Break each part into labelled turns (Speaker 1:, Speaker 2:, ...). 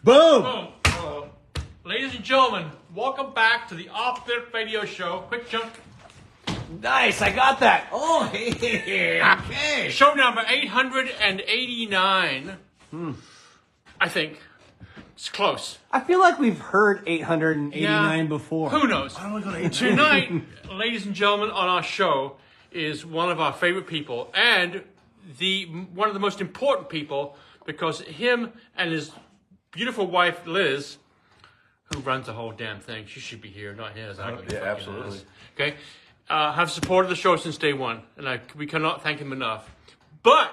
Speaker 1: Boom!
Speaker 2: Boom. Ladies and gentlemen, welcome back to the Off the Radio Show. Quick jump.
Speaker 1: Nice, I got that. Oh, okay.
Speaker 2: Show number 889. I think. It's close.
Speaker 1: I feel like we've heard 889 before.
Speaker 2: Who knows?
Speaker 3: Why don't we go to 8?
Speaker 2: Tonight, ladies and gentlemen, on our show is one of our favorite people and one of the most important people because him and his beautiful wife, Liz, who runs the whole damn thing. She should be here, not his.
Speaker 3: Yeah, absolutely.
Speaker 2: Okay? Have supported the show since day one, and we cannot thank him enough. But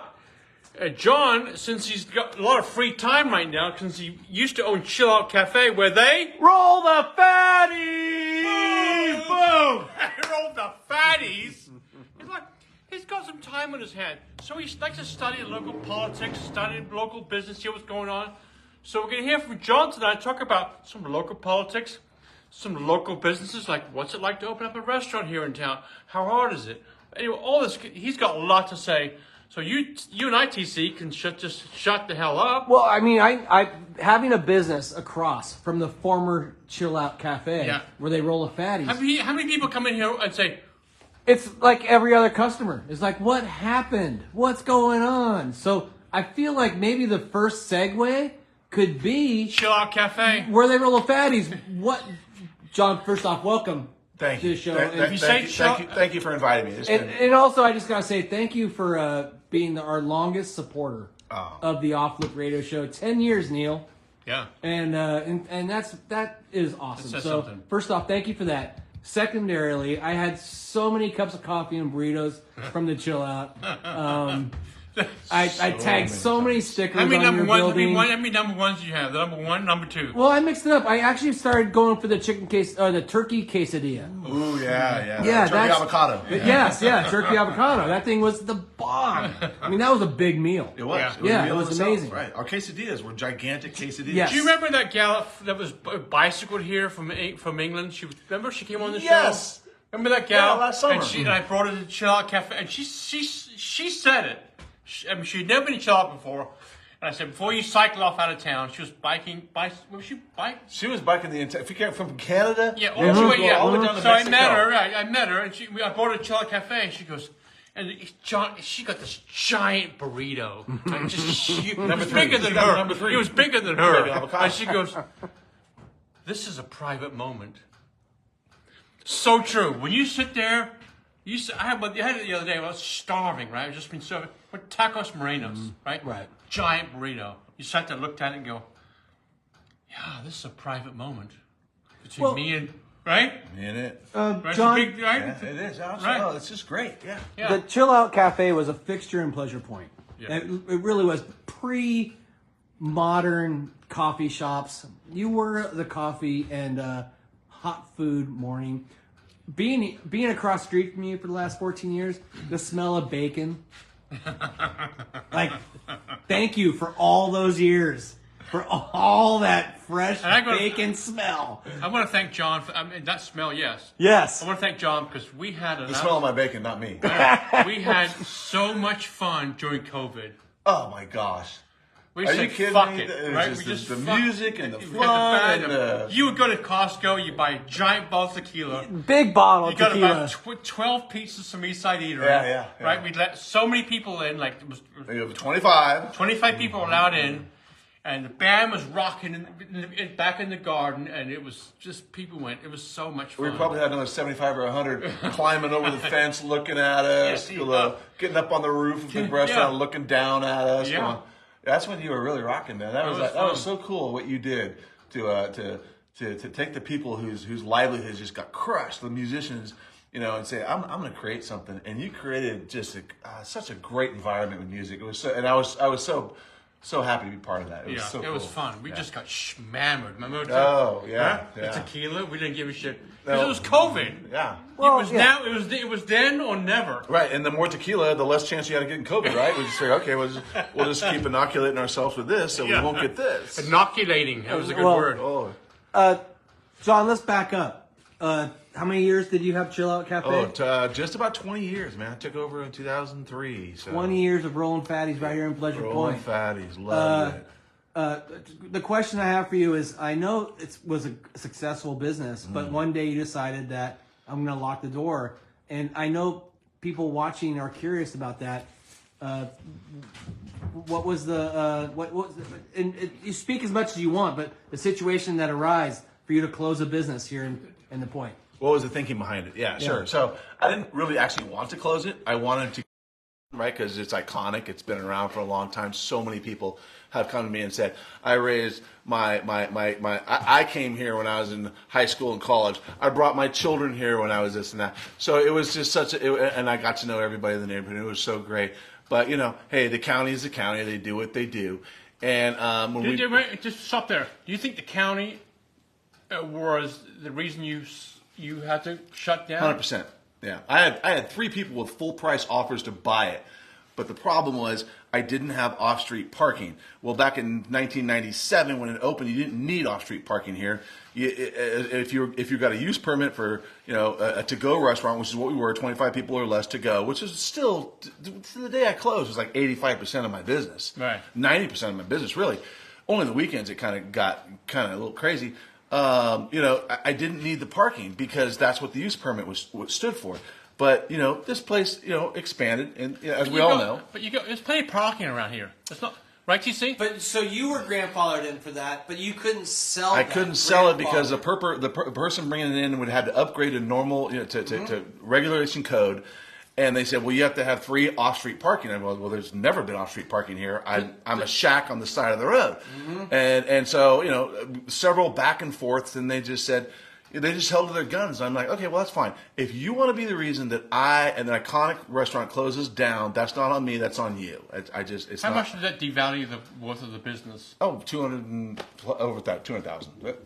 Speaker 2: John, since he's got a lot of free time right now, since he used to own Chill Out Cafe, where they
Speaker 1: roll the fatties!
Speaker 2: Boom! Roll the fatties! He's got some time on his hands. So he likes to study local politics, study local business, see what's going on. So we're going to hear from John tonight, talk about some local politics, some local businesses, like what's it like to open up a restaurant here in town? How hard is it? Anyway, all this, he's got a lot to say. So you and I, TC, can just shut the hell up.
Speaker 1: Well, I mean, I having a business across from the former Chill Out Cafe where they roll the fatties.
Speaker 2: How many people come in here and say,
Speaker 1: it's like every other customer. It's like, what happened? What's going on? So I feel like maybe the first segue could be
Speaker 2: Chill Out Cafe,
Speaker 1: where they roll the fatties. What, John? First off, welcome.
Speaker 3: Thank you.
Speaker 1: To the show.
Speaker 3: Thank you for inviting me.
Speaker 1: And also, I just gotta say thank you for being our longest supporter of the Off Look Radio Show. 10 years, Neil.
Speaker 2: Yeah.
Speaker 1: And that is awesome. So
Speaker 2: something.
Speaker 1: First off, thank you for that. Secondarily, I had so many cups of coffee and burritos from the Chill Out. I tagged so many stickers on your building.
Speaker 2: How many number ones do you have? The number one, number two?
Speaker 1: Well, I mixed it up. I actually started going for the the turkey quesadilla.
Speaker 3: Ooh, yeah.
Speaker 1: Yeah,
Speaker 3: turkey avocado.
Speaker 1: Yes, turkey avocado. That thing was the bomb. I mean, that was a big meal.
Speaker 3: It was.
Speaker 1: Yeah, it was amazing.
Speaker 3: Right. Our quesadillas were gigantic quesadillas.
Speaker 1: Yes.
Speaker 2: Do you remember that gal that was bicycled here from England? Remember she came on the show?
Speaker 3: Yes.
Speaker 2: Remember that gal?
Speaker 3: Yeah, last summer.
Speaker 2: And I brought her to Chill Out Cafe, and she said it. She'd never been to Chill Out before. And I said, before you cycle off out of town, she was biking. Was she biking?
Speaker 3: She was biking the entire. If you came from Canada,
Speaker 2: Yeah, all the way down to
Speaker 3: so
Speaker 2: Mexico. I met her, and I brought her to Chill Out Cafe, and she goes, and she got this giant burrito. Like just huge. It was bigger than her.
Speaker 3: Number 3.
Speaker 2: It was bigger than her. And she goes, this is a private moment. So true. When you sit there, I had it the other day. I was starving, right? I was just been serving with tacos morenos, right?
Speaker 1: Right.
Speaker 2: Giant burrito. You sat there, looked at it, and go, yeah, this is a private moment between me and, right?
Speaker 3: In it.
Speaker 2: Right?
Speaker 1: John,
Speaker 2: It's a big, right?
Speaker 3: Yeah, it is.
Speaker 2: Right.
Speaker 3: Oh, it's just great. Yeah.
Speaker 2: Yeah.
Speaker 1: the Chill Out Cafe was a fixture and pleasure point.
Speaker 2: Yeah.
Speaker 1: It really was pre-modern coffee shops. You were the coffee and hot food morning. Being across the street from you for the last 14 years, the smell of bacon. Like, thank you for all those years. For all that fresh bacon smell.
Speaker 2: I want to thank John for that smell, yes.
Speaker 1: Yes.
Speaker 2: I want to thank John because we had
Speaker 3: The smell of my bacon, not me.
Speaker 2: we had so much fun during COVID.
Speaker 3: Oh my gosh.
Speaker 2: We
Speaker 3: Are
Speaker 2: said,
Speaker 3: you kidding
Speaker 2: fuck
Speaker 3: me?
Speaker 2: it,
Speaker 3: It was
Speaker 2: right?
Speaker 3: just
Speaker 2: We just
Speaker 3: the
Speaker 2: fuck-
Speaker 3: music and the
Speaker 2: we
Speaker 3: fun
Speaker 2: had
Speaker 3: and
Speaker 2: band.
Speaker 3: the-
Speaker 2: You would go to Costco, you buy a giant bottle of tequila.
Speaker 1: Big bottle
Speaker 2: You
Speaker 1: of
Speaker 2: got
Speaker 1: tequila.
Speaker 2: about 12 pizzas from East Side Eatery.
Speaker 3: Yeah.
Speaker 2: Right? We let so many people in, like it was
Speaker 3: You have 25.
Speaker 2: 25 people allowed in, and the band was rocking back in the garden, and it was just people went. It was so much fun.
Speaker 3: We probably had another 75 or 100 climbing over the fence, looking at us, getting up on the roof of the restaurant, looking down at us.
Speaker 2: Yeah.
Speaker 3: Going, that's when you were really rocking, man. That was so cool what you did to take the people whose livelihoods just got crushed, the musicians, and say, I'm going to create something. And you created just such a great environment with music. It was so, and I was so happy to be part of that. It was so cool.
Speaker 2: It was fun. We just got schmammered. Remember?
Speaker 3: Oh, yeah.
Speaker 2: The tequila, we didn't give a shit. Because it was COVID.
Speaker 3: Yeah.
Speaker 1: Well,
Speaker 2: it was then or never.
Speaker 3: Right, and the more tequila, the less chance you had of getting COVID, right? We just say, okay, we'll just keep inoculating ourselves with this, so we won't get this.
Speaker 2: Inoculating. That was a good word.
Speaker 3: Oh,
Speaker 1: John, let's back up. How many years did you have Chill Out Cafe?
Speaker 3: Just about 20 years, man. I took over in 2003. So.
Speaker 1: 20 years of rolling fatties right here in Pleasure
Speaker 3: Rolling
Speaker 1: Point.
Speaker 3: fatties, love it.
Speaker 1: The question I have for you is, I know it was a successful business, but one day you decided that I'm going to lock the door. And I know people watching are curious about that. What was and you speak as much as you want, but the situation that arose for you to close a business here in the Point.
Speaker 3: What was the thinking behind it? Yeah, sure. So I didn't really actually want to close it. I wanted to, right, because it's iconic. It's been around for a long time. So many people have come to me and said, I raised I came here when I was in high school and college. I brought my children here when I was this and that. So it was just and I got to know everybody in the neighborhood. It was so great. But, hey, the county is the county. They do what they do. And
Speaker 2: just stop there. Do you think the county was the reason you had to shut down?
Speaker 3: 100%. Yeah. I had 3 people with full price offers to buy it. But the problem was I didn't have off-street parking. Well, back in 1997 when it opened, you didn't need off-street parking here. If you got a use permit for a to-go restaurant, which is what we were, 25 people or less to go, which is still to the day I closed was like 85% of my business,
Speaker 2: right?
Speaker 3: 90% of my business, really. Only the weekends it kind of got a little crazy. I didn't need the parking because that's what the use permit stood for. But, this place, expanded, and as we all know.
Speaker 2: But there's plenty of parking around here. It's not, right, TC?
Speaker 1: But so you were grandfathered in for that, but you couldn't sell
Speaker 3: I couldn't sell it because the person bringing it in would have to upgrade to normal, to regulation code. And they said, well, you have to have 3 off-street parking. I go, well, there's never been off-street parking here. I'm a shack on the side of the road. Mm-hmm. And so, several back and forths, and they just said, they just held to their guns. I'm like, okay, well, that's fine. If you want to be the reason that an iconic restaurant closes down, that's not on me. That's on you.
Speaker 2: How much did that devalue the worth of the business?
Speaker 3: Oh, 200,000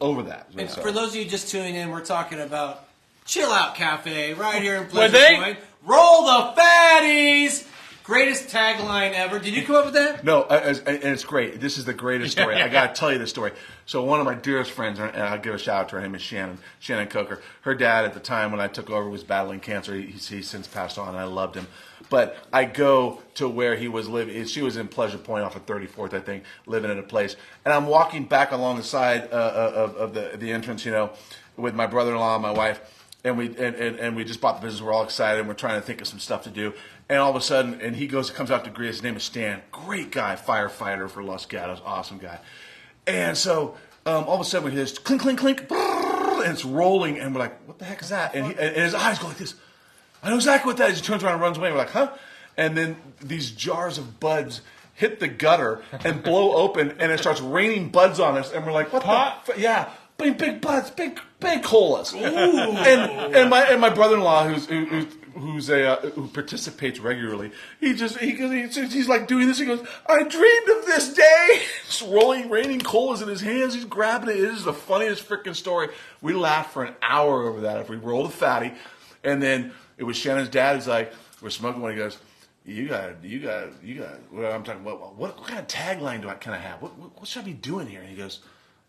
Speaker 3: over that.
Speaker 1: And for those of you just tuning in, we're talking about Chill Out Cafe right here in Pleasure Point. Roll the fatties. Greatest tagline ever. Did you come up with that?
Speaker 3: No, and it's great. This is the greatest story. I got to tell you this story. So one of my dearest friends, and I'll give a shout out to her, name is Shannon Coker. Her dad at the time when I took over was battling cancer. He's since passed on, and I loved him. But I go to where he was living. She was in Pleasure Point off of 34th, I think, living in a place. And I'm walking back along the side of the entrance, with my brother-in-law and my wife. And we just bought the business. We're all excited, and we're trying to think of some stuff to do. And all of a sudden, and he comes out to greet us. His name is Stan. Great guy, firefighter for Los Gatos. Awesome guy. And so all of a sudden we hear this clink, clink, clink, and it's rolling. And we're like, what the heck is that? And his eyes go like this. I know exactly what that is. He turns around and runs away. We're like, huh? And then these jars of buds hit the gutter and blow open, and it starts raining buds on us. And we're like, what the? Yeah. Big buds, big colas. Ooh. And my brother-in-law who participates regularly, he's like doing this. He goes, I dreamed of this day. Just raining colas in his hands. He's grabbing it. It is the funniest freaking story. We laughed for an hour over that. If we rolled a fatty, and then it was Shannon's dad. He's like, we're smoking one. He goes, you got. Well, I'm talking. What kind of tagline can I have? What should I be doing here? And he goes,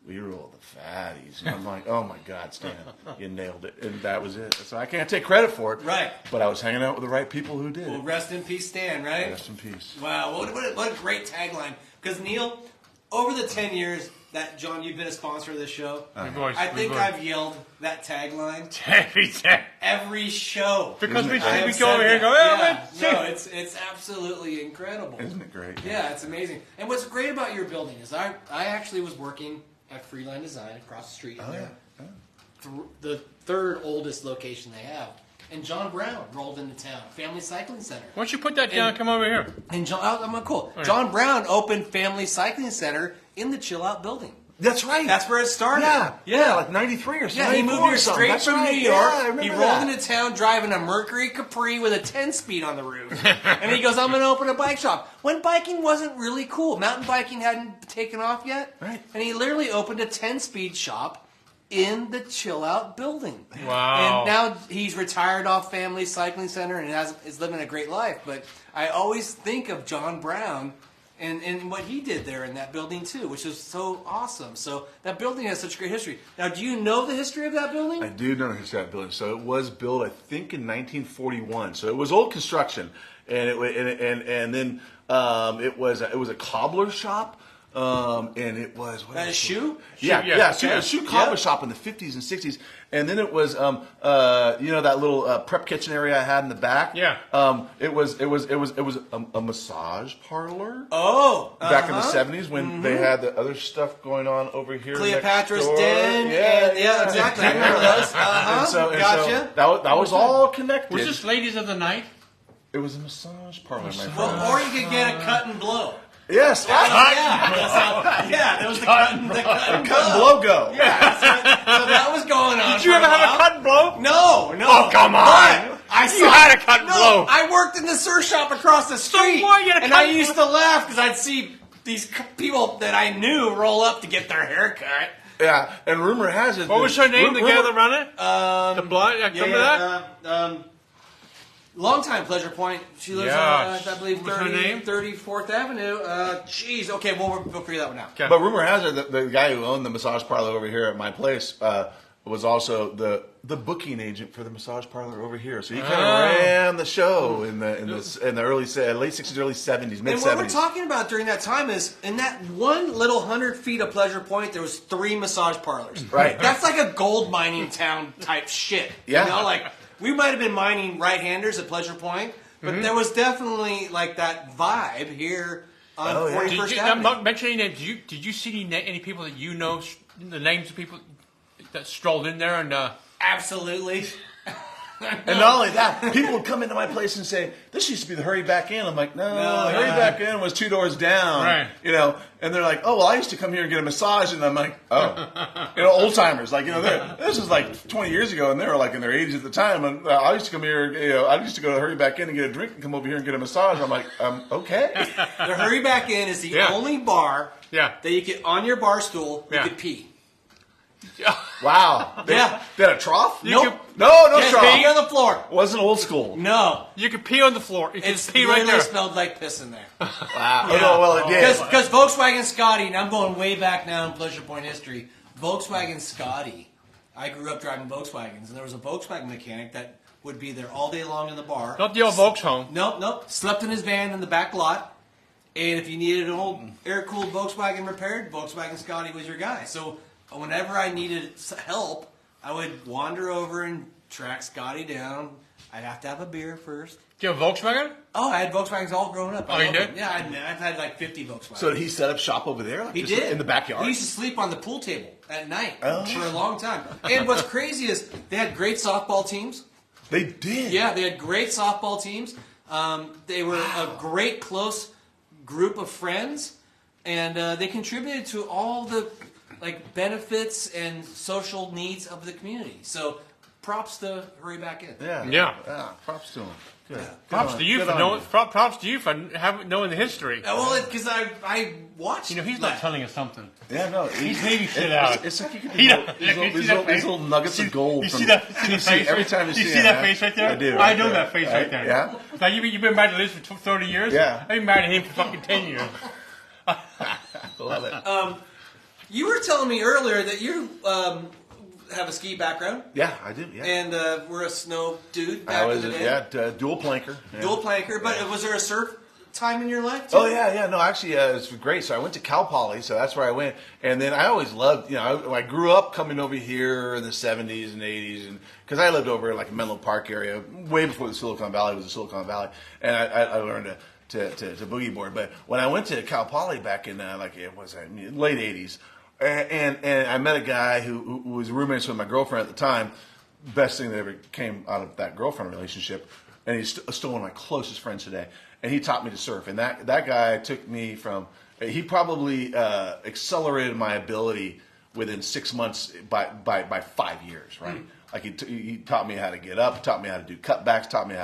Speaker 3: we roll the fatties. And I'm like, oh my God, Stan, you nailed it. And that was it. So I can't take credit for it.
Speaker 1: Right.
Speaker 3: But I was hanging out with the right people who did.
Speaker 1: Well, rest in peace, Stan, right?
Speaker 3: Rest in peace.
Speaker 1: Wow, what a great tagline. Because, Neil, over the 10 years that, John, you've been a sponsor of this show, I think I've yelled that tagline every show.
Speaker 2: Because we go over here and go,
Speaker 1: no, it's absolutely incredible.
Speaker 3: Isn't it great?
Speaker 1: Yeah, it's amazing. And what's great about your building is I actually was working at Freeline Design across the street. The third oldest location they have. And John Brown rolled into town. Family Cycling Center.
Speaker 2: Why don't you put that down and come over here?
Speaker 1: And cool. Right. John Brown opened Family Cycling Center in the Chill Out building.
Speaker 3: That's right.
Speaker 1: That's where it started.
Speaker 3: Yeah, like 93 or something.
Speaker 1: Yeah, he moved here straight from New York.
Speaker 3: Yeah,
Speaker 1: he rolled into town driving a Mercury Capri with a 10-speed on the roof. And he goes, I'm going to open a bike shop. When biking wasn't really cool. Mountain biking hadn't taken off yet.
Speaker 3: Right.
Speaker 1: And he literally opened a 10-speed shop in the Chill Out building.
Speaker 2: Wow.
Speaker 1: And now he's retired off Family Cycling Center and is living a great life. But I always think of John Brown and what he did there in that building too, which is so awesome. So that building has such great history. Now, do you know the history of that building?
Speaker 3: I do know the history of that building. So it was built, I think, in 1941. So it was old construction, and then it was a cobbler shop. and it was what
Speaker 1: That
Speaker 3: else?
Speaker 1: a shoe?
Speaker 3: Yeah,
Speaker 2: Shoe,
Speaker 3: a shoe cobbler shop in the 50s and 60s, and then it was that little prep kitchen area I had in the back.
Speaker 2: Yeah.
Speaker 3: It was a massage parlor.
Speaker 1: Oh,
Speaker 3: Back in the 70s when they had the other stuff going on over here.
Speaker 1: Cleopatra's
Speaker 3: next door.
Speaker 1: Den. Yeah, exactly. I remember those.
Speaker 3: And so
Speaker 1: Gotcha.
Speaker 3: that was all connected.
Speaker 2: Was this Ladies of the Night?
Speaker 3: It was a massage parlor, my friend.
Speaker 1: Well, or you could get a cut and blow.
Speaker 3: Yes.
Speaker 1: Yeah, there was the cut and
Speaker 3: Blow go.
Speaker 1: Yeah, so that was going on.
Speaker 2: Did you ever have a cut and blow?
Speaker 1: No.
Speaker 2: Oh, come on.
Speaker 1: But
Speaker 2: You had a cut and blow.
Speaker 1: I worked in the surf shop across the street,
Speaker 2: what? You had a
Speaker 1: and
Speaker 2: cut
Speaker 1: I
Speaker 2: and
Speaker 1: used to laugh because I'd see these people that I knew roll up to get their hair cut.
Speaker 3: Yeah, and rumor has it.
Speaker 2: What was her name? The gal that ran it? The blonde. Remember that?
Speaker 1: Longtime Pleasure Point. She lives
Speaker 2: Yes.
Speaker 1: on, I believe,
Speaker 2: What's her name?
Speaker 1: 34th Avenue. Jeez. Okay, we'll figure that one out.
Speaker 2: Okay.
Speaker 3: But rumor has it that the guy who owned the massage parlor over here at my place was also the booking agent for the massage parlor over here. So he kind of ran the show in the early late 60s, early 70s, mid 70s.
Speaker 1: And what we're talking about during that time is in that one little 100 feet of Pleasure Point, there was 3 massage parlors.
Speaker 3: Right.
Speaker 1: That's like a gold mining town type shit.
Speaker 3: Yeah.
Speaker 1: You know, like we might have been mining right-handers at Pleasure Point, but there was definitely like that vibe here on 41st Avenue.
Speaker 2: Not mentioning names. Did you see any people that you know? The names of people that strolled in there and.
Speaker 1: Absolutely.
Speaker 3: And not only that, people would come into my place and say, "This used to be the Hurry Back In." I'm like, "No, the Hurry Back In was 2 doors down."
Speaker 2: Right.
Speaker 3: You know, and they're like, "Oh, well, I used to come here and get a massage," and I'm like, "Oh, old timers, like this is like 20 years ago, and they were like in their 80s at the time." And I used to come here, I used to go to Hurry Back In and get a drink and come over here and get a massage. I'm like, "Okay."
Speaker 1: The Hurry Back In is the only bar that you could on your bar stool you could pee.
Speaker 3: Wow. They had a trough?
Speaker 1: Nope.
Speaker 3: No trough.
Speaker 1: Pee on the floor.
Speaker 3: Wasn't old school.
Speaker 1: No.
Speaker 2: You could pee on the floor. You could
Speaker 1: It's
Speaker 2: pee right there.
Speaker 1: smelled like piss in there.
Speaker 3: Wow. Oh, well, it did.
Speaker 1: Because Volkswagen Scotty, and I'm going way back now in Pleasure Point history, Volkswagen Scotty, I grew up driving Volkswagens, and there was a Volkswagen mechanic that would be there all day long in the bar.
Speaker 2: Not the old Volkswagen.
Speaker 1: Nope. Slept in his van in the back lot, and if you needed an old air-cooled Volkswagen repaired, Volkswagen Scotty was your guy. So whenever I needed help, I would wander over and track Scotty down. I'd have to have a beer first.
Speaker 2: Do you have a Volkswagen?
Speaker 1: Oh, I had Volkswagens all growing up.
Speaker 2: Oh, you did?
Speaker 1: Yeah, I've had like 50 Volkswagens.
Speaker 3: So did he set up shop over there? Like
Speaker 1: He
Speaker 3: just
Speaker 1: did.
Speaker 3: in the backyard?
Speaker 1: He used to sleep on the pool table at night for a long time. And what's crazy is they had great softball teams.
Speaker 3: They did.
Speaker 1: Yeah, they had great softball teams. They were a great close group of friends, and they contributed to all the benefits and social needs of the community. So props to Hurry Back In.
Speaker 3: Yeah. Props to him. Good.
Speaker 2: Props to you for knowing. Props to you for knowing the history.
Speaker 1: Well, because I watched.
Speaker 2: You know, he's not telling us something.
Speaker 3: Yeah, no.
Speaker 2: He's leaving shit out.
Speaker 3: It's like you could
Speaker 2: He
Speaker 3: do
Speaker 2: don't-
Speaker 3: these
Speaker 2: look,
Speaker 3: little nuggets of gold
Speaker 2: You
Speaker 3: from
Speaker 2: see that
Speaker 3: TC
Speaker 2: face?
Speaker 3: every time you see
Speaker 2: see
Speaker 3: it,
Speaker 2: that
Speaker 3: yeah.
Speaker 2: face right there?
Speaker 3: I do.
Speaker 2: I know that face right there.
Speaker 3: Yeah.
Speaker 2: Now you've been married to Liz for 30 years.
Speaker 3: Yeah.
Speaker 2: I've been married to him for fucking 10 years.
Speaker 3: Love it.
Speaker 1: You were telling me earlier that you have a ski background.
Speaker 3: Yeah, I do. Yeah.
Speaker 1: And we're a snow dude back
Speaker 3: I was
Speaker 1: in the day.
Speaker 3: dual planker. Yeah.
Speaker 1: Dual planker. But was there a surf time in your life too?
Speaker 3: Oh yeah. No, actually, it's great. So I went to Cal Poly, so that's where I went. And then I always loved, I grew up coming over here in the 70s and 80s, and because I lived over in like Menlo Park area way before the Silicon Valley was the Silicon Valley, and I learned to boogie board. But when I went to Cal Poly back in late 80s, and I met a guy who was roommates with my girlfriend at the time. Best thing that ever came out of that girlfriend relationship, and he's still one of my closest friends today. And he taught me to surf, and that guy took me from. He probably accelerated my ability within 6 months by 5 years, right? Like he taught me how to get up, taught me how to do cutbacks, taught me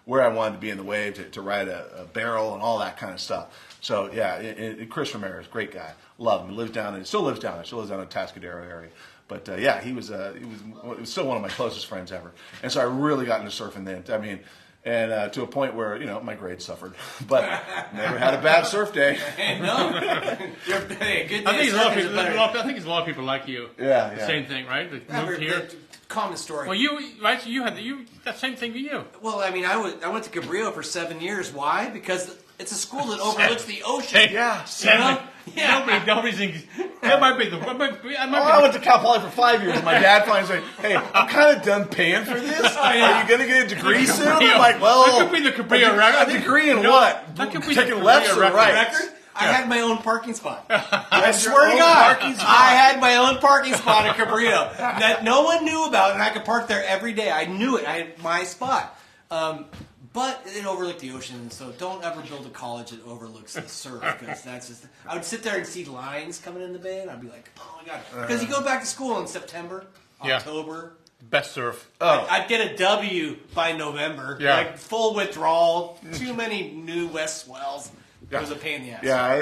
Speaker 3: where I wanted to be in the wave, to ride a barrel and all that kind of stuff. So yeah, Chris Ramirez, great guy, love him. He lives down, and still lives down in the Tascadero area. But yeah, he was still one of my closest friends ever, and so I really got into surfing then. I mean. And to a point where, my grades suffered. But never had a bad surf day.
Speaker 1: No. You're good day.
Speaker 2: I think there's a lot of people like you.
Speaker 3: Yeah.
Speaker 2: Same thing, right? That moved here.
Speaker 1: Common story.
Speaker 2: Well, you had that same thing to you.
Speaker 1: Well, I mean, I went to Cabrillo for 7 years. Why? Because
Speaker 4: It's a school that overlooks the ocean.
Speaker 2: Hey,
Speaker 3: Yeah.
Speaker 2: Sam,
Speaker 4: Yeah.
Speaker 2: nobody thinks that might be the.
Speaker 3: I went to Cal Poly for 5 years. My dad finally said, "Hey, I'm kind of done paying for this. Are you going to get a degree soon?" I'm like, "Well,
Speaker 2: that could be the Cabrillo record.
Speaker 3: A degree in what?
Speaker 2: That could be
Speaker 3: Taking
Speaker 2: the
Speaker 3: lefts
Speaker 2: Cabrillo
Speaker 3: or rights?"
Speaker 4: Record? I had my own parking spot. I
Speaker 3: your
Speaker 4: swear to
Speaker 3: own
Speaker 4: God,
Speaker 3: parking spot?
Speaker 4: I had my own parking spot at Cabrillo that no one knew about, and I could park there every day. I knew it. I had my spot. But it overlooked the ocean, so don't ever build a college that overlooks the surf, because that's just... I would sit there and see lines coming in the bay, and I'd be like, oh my God. Because you go back to school in September,
Speaker 2: Yeah.
Speaker 4: October...
Speaker 2: Best surf.
Speaker 4: I'd get a W by November.
Speaker 2: Yeah.
Speaker 4: Like full withdrawal, too many new west swells. It was a pain in the ass.
Speaker 3: Yeah,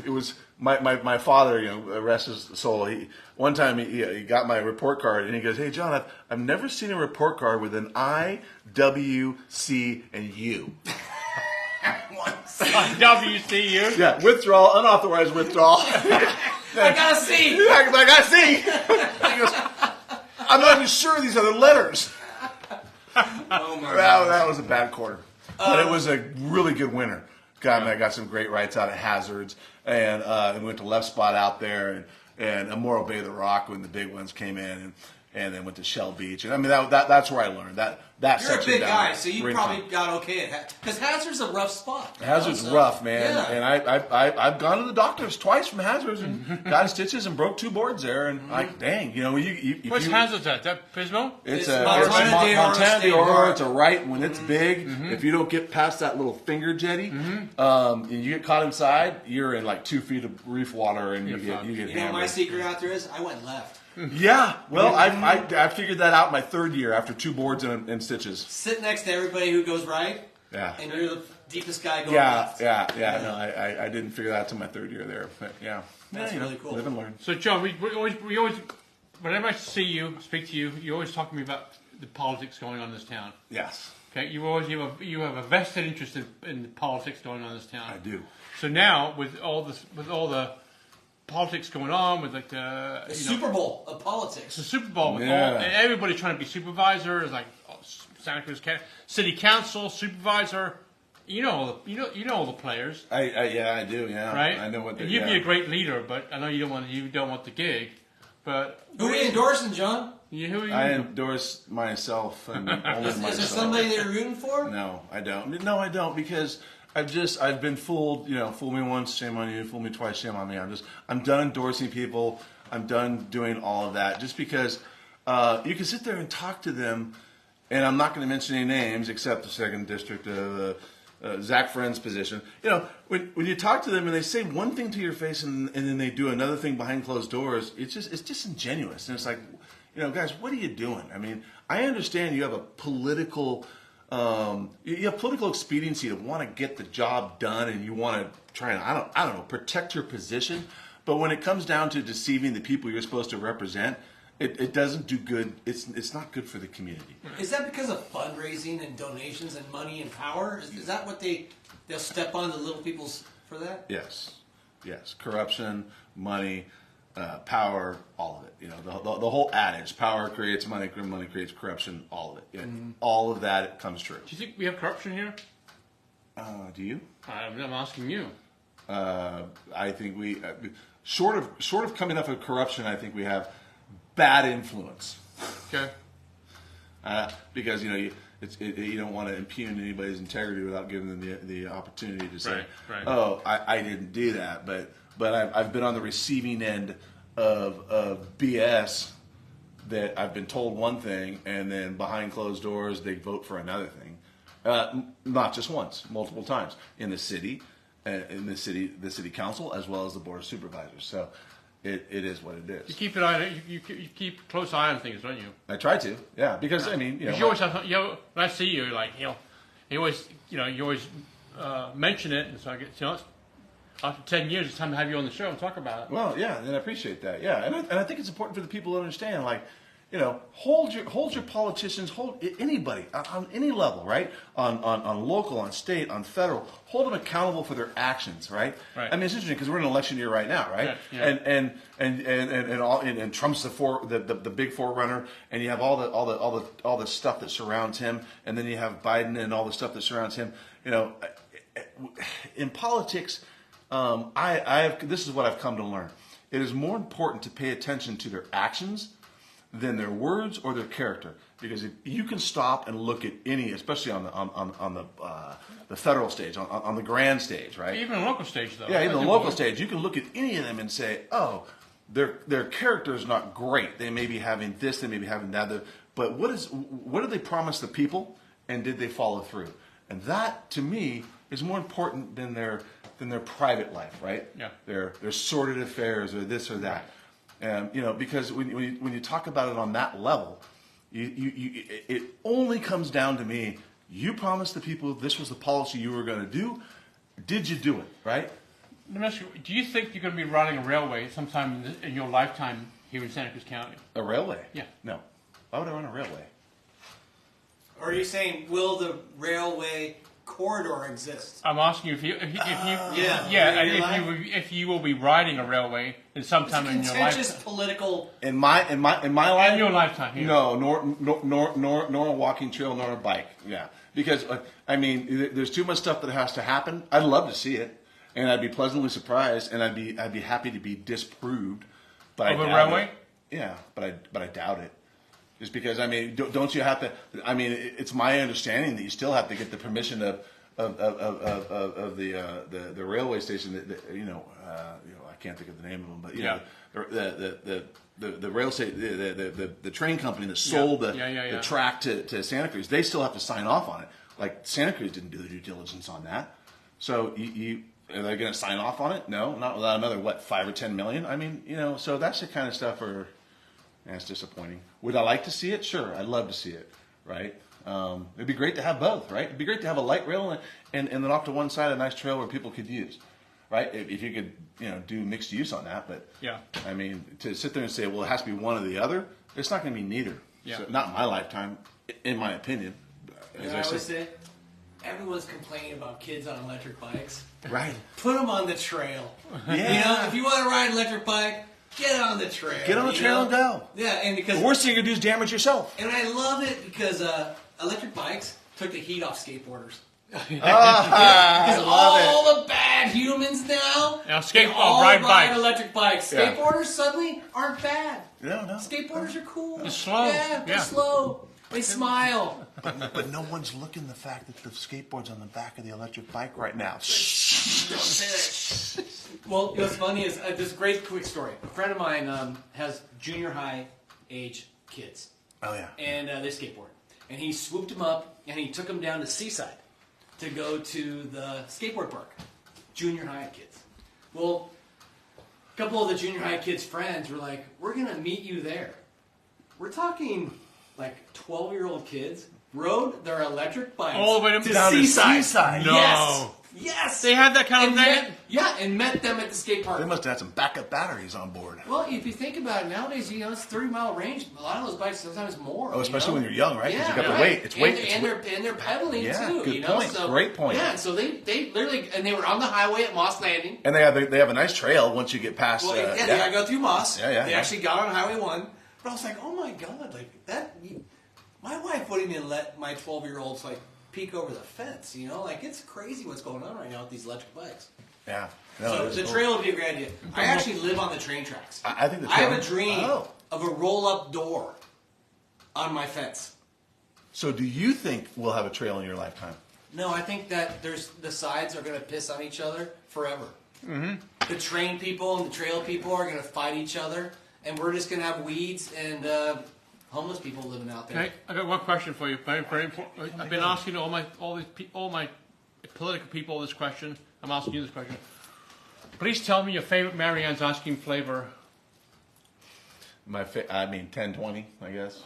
Speaker 3: it was my father. You know, rest his soul. One time he got my report card and he goes, "Hey John, I've never seen a report card with an I, W, C, and U."
Speaker 2: WCU.
Speaker 3: Yeah, withdrawal, unauthorized withdrawal.
Speaker 4: I gotta see.
Speaker 3: I got C. He goes, "I'm not even sure these are the letters."
Speaker 4: Oh my God.
Speaker 3: That was a bad quarter, but it was a really good winter. I got some great rights out of hazards, and we went to left spot out there, and Morro Bay, the Rock, when the big ones came in, and then went to Shell Beach, and I mean that's where I learned that
Speaker 4: You're a
Speaker 3: section
Speaker 4: big
Speaker 3: down
Speaker 4: guy,
Speaker 3: there.
Speaker 4: so you
Speaker 3: Ring
Speaker 4: probably
Speaker 3: front.
Speaker 4: got okay at because Hazard's a rough spot.
Speaker 3: Hazard's
Speaker 4: So,
Speaker 3: rough, man,
Speaker 4: yeah.
Speaker 3: and I've gone to the doctors twice from Hazards and got stitches and broke 2 boards there, and like, dang, you know,
Speaker 2: Where's Hazard's at? That Pismo?
Speaker 4: It's
Speaker 3: a
Speaker 4: Montana de Oro
Speaker 3: Montana
Speaker 4: State
Speaker 3: de Oro.
Speaker 4: Park.
Speaker 3: It's a right when it's big. If you don't get past that little finger jetty, and you get caught inside, you're in like 2 feet of reef water, and you get
Speaker 4: You know what
Speaker 3: hammered.
Speaker 4: my secret out there is? I went left.
Speaker 3: Yeah, well, I figured that out my 3rd year after 2 boards and stitches.
Speaker 4: Sit next to everybody who goes right,
Speaker 3: Yeah.
Speaker 4: and you're the deepest guy going
Speaker 3: Yeah,
Speaker 4: left.
Speaker 3: yeah. No, I didn't figure that out till my 3rd year there. But yeah,
Speaker 4: That's
Speaker 3: you know,
Speaker 4: really cool.
Speaker 3: Live and learn.
Speaker 2: So, John, we always, whenever I see you, speak to you, you always talk to me about the politics going on in this town.
Speaker 3: Yes,
Speaker 2: Okay, you have a vested interest in the politics going on in this town.
Speaker 3: I do.
Speaker 2: So now, with all the politics going on, with like
Speaker 4: The Super Bowl of politics.
Speaker 2: the Super Bowl, with
Speaker 3: Yeah.
Speaker 2: and everybody trying to be supervisor, is like Santa Cruz City Council supervisor. You know all the players,
Speaker 3: I do. Yeah,
Speaker 2: right?
Speaker 3: I know what they're.
Speaker 2: And you'd
Speaker 3: yeah.
Speaker 2: be a great leader, but I know you don't want the gig. But
Speaker 4: Who are you endorsing, John?
Speaker 2: who are you?
Speaker 3: I endorse myself and only
Speaker 4: Is
Speaker 3: myself.
Speaker 4: there somebody that you're rooting for?
Speaker 3: No, I don't. No, I don't, because I've been fooled. You know, fool me once, shame on you. Fool me twice, shame on me. I'm done endorsing people. I'm done doing all of that. Just because you can sit there and talk to them, and I'm not going to mention any names except the 2nd District, Zach Friend's position. You know, when you talk to them and they say one thing to your face and then they do another thing behind closed doors, it's disingenuous. And it's like, you know, guys, what are you doing? I mean, I understand you have a political. You have political expediency to want to get the job done, and you want to try and I don't know, protect your position. But when it comes down to deceiving the people you're supposed to represent, it doesn't do good. It's not good for the community.
Speaker 4: Is that because of fundraising and donations and money and power? Is that what they'll step on the little people's for that?
Speaker 3: Yes. Corruption, money, power, all of it. You know, the whole adage: power creates money, money creates corruption. All of it. Yeah, all of that comes true.
Speaker 2: Do you think we have corruption here?
Speaker 3: Do you?
Speaker 2: I'm asking you.
Speaker 3: I think we, short of coming up with corruption, I think we have bad influence.
Speaker 2: Okay.
Speaker 3: Because you know you don't want to impugn anybody's integrity without giving them the opportunity to say,
Speaker 2: Right.
Speaker 3: "Oh, I didn't do that." But I've been on the receiving end of BS that I've been told one thing, and then behind closed doors they vote for another thing. Not just once, multiple times in the city, the city council, as well as the board of supervisors. So it is what it is.
Speaker 2: You keep an eye. You keep a close eye on things, don't you?
Speaker 3: I try to, yeah, because I mean, you know,
Speaker 2: Because you always have, when I see you, like you always mention it, and so I get, after 10 years, it's time to have you on the show and talk about it.
Speaker 3: well, yeah, and I appreciate that, yeah, and I think it's important for the people to understand, like, you know, hold your politicians, hold anybody on any level, right? On local, on state, on federal, hold them accountable for their actions, right?
Speaker 2: Right.
Speaker 3: I mean, it's interesting because we're in an election year right now, right?
Speaker 2: Yeah.
Speaker 3: And Trump's the big forerunner, and you have all the stuff that surrounds him, and then you have Biden and all the stuff that surrounds him. You know, in politics, this is what I've come to learn. It is more important to pay attention to their actions than their words or their character. Because if you can stop and look at any, especially on the federal stage, on the grand stage, right?
Speaker 2: Even the local stage, though.
Speaker 3: Yeah, even the local stage, you can look at any of them and say, oh, their character is not great. They may be having this, they may be having that. But what did they promise the people, and did they follow through? And that, to me, is more important than their private life, right?
Speaker 2: Yeah.
Speaker 3: Their sordid affairs or this or that. Because when you talk about it on that level, it only comes down to me. You promised the people this was the policy you were going to do. Did you do it, right?
Speaker 2: Let me ask you, do you think you're going to be riding a railway sometime in your lifetime here in Santa Cruz County?
Speaker 3: A railway?
Speaker 2: Yeah.
Speaker 3: No. Why would I run a railway?
Speaker 4: Or are you saying, will the railway corridor exist?
Speaker 2: I'm asking you if you will be riding a railway sometime in your
Speaker 4: Contentious
Speaker 2: lifetime.
Speaker 4: political.
Speaker 3: In my life?
Speaker 2: In your lifetime, yeah.
Speaker 3: No, nor a walking trail, nor a bike. Yeah, because there's too much stuff that has to happen. I'd love to see it, and I'd be pleasantly surprised, and I'd be happy to be disproved. But
Speaker 2: Of a railway?
Speaker 3: Yeah, but I doubt it. Just because don't you have to? It's my understanding that you still have to get the permission of the railway station. I can't think of the name of them, but the rail station, the train company that sold the track to Santa Cruz. They still have to sign off on it. Like Santa Cruz didn't do the due diligence on that. So are they going to sign off on it? No, not without another $5 or $10 million. So that's the kind of stuff where. And it's disappointing. Would I like to see it? Sure, I'd love to see it, right? It'd be great to have both, right? It'd be great to have a light rail and then off to one side a nice trail where people could use, right? If you could, do mixed use on that. But
Speaker 2: yeah,
Speaker 3: to sit there and say, well, it has to be one or the other, it's not going to be neither.
Speaker 2: Yeah.
Speaker 3: So, not in my lifetime, in my opinion.
Speaker 4: As I always say, everyone's complaining about kids on electric bikes.
Speaker 3: Right.
Speaker 4: Put them on the trail.
Speaker 3: Yeah.
Speaker 4: If you want to ride an electric bike, get on the trail.
Speaker 3: Get on the trail and go.
Speaker 4: Yeah, and because
Speaker 3: the worst thing you can do is damage yourself.
Speaker 4: And I love it because electric bikes took the heat off skateboarders.
Speaker 3: I love
Speaker 4: all the bad humans now
Speaker 2: ride bikes.
Speaker 4: electric bikes.
Speaker 3: Yeah.
Speaker 4: Skateboarders suddenly aren't bad.
Speaker 3: No.
Speaker 4: Skateboarders are cool.
Speaker 2: They're slow.
Speaker 4: Yeah, they're slow. They smile.
Speaker 3: But no one's looking the fact that the skateboard's on the back of the electric bike right now.
Speaker 4: Don't say that. Well, what's funny is this great quick story. A friend of mine has junior high age kids.
Speaker 3: Oh yeah.
Speaker 4: And they skateboard. And he swooped them up and he took them down to Seaside to go to the skateboard park. Junior high kids. Well, a couple of the junior high kids' friends were like, "We're gonna meet you there." We're talking like 12-year-old kids rode their electric bikes
Speaker 2: all the way
Speaker 4: to
Speaker 2: down
Speaker 4: Seaside.
Speaker 2: to Seaside.
Speaker 4: No. Yes.
Speaker 2: They had that kind of thing?
Speaker 4: And met them at the skate park.
Speaker 3: They must have had some backup batteries on board.
Speaker 4: Well, if you think about it, nowadays, it's 30-mile range. A lot of those bikes sometimes more.
Speaker 3: Oh, especially when you're young, right? Because
Speaker 4: Yeah,
Speaker 3: you got
Speaker 4: right.
Speaker 3: the weight. It's weight.
Speaker 4: And they're pedaling
Speaker 3: Yeah,
Speaker 4: too.
Speaker 3: good point.
Speaker 4: So,
Speaker 3: Great point.
Speaker 4: Yeah, so they literally, and they were on the highway at Moss Landing.
Speaker 3: And they have a nice trail once you get past.
Speaker 4: Well, they gotta go through Moss.
Speaker 3: Yeah.
Speaker 4: They actually got on Highway 1. But I was like, oh my god, like that. My wife wouldn't even let my 12-year-olds peek over the fence. It's crazy what's going on right now with these electric bikes.
Speaker 3: Yeah.
Speaker 4: So the trail would be a great idea. I actually live on the train tracks.
Speaker 3: I think the
Speaker 4: I
Speaker 3: trail.
Speaker 4: have a dream of a roll-up door on my fence.
Speaker 3: So do you think we'll have a trail in your lifetime?
Speaker 4: No, I think that the sides are going to piss on each other forever. Mm-hmm. The train people and the trail people are going to fight each other, and we're just going to have weeds and homeless people living out there.
Speaker 2: Okay, I got one question for you. Very, very important. I've been asking all my political people this question. I'm asking you this question. Please tell me your favorite Marianne's ice cream flavor.
Speaker 3: 1020, I guess.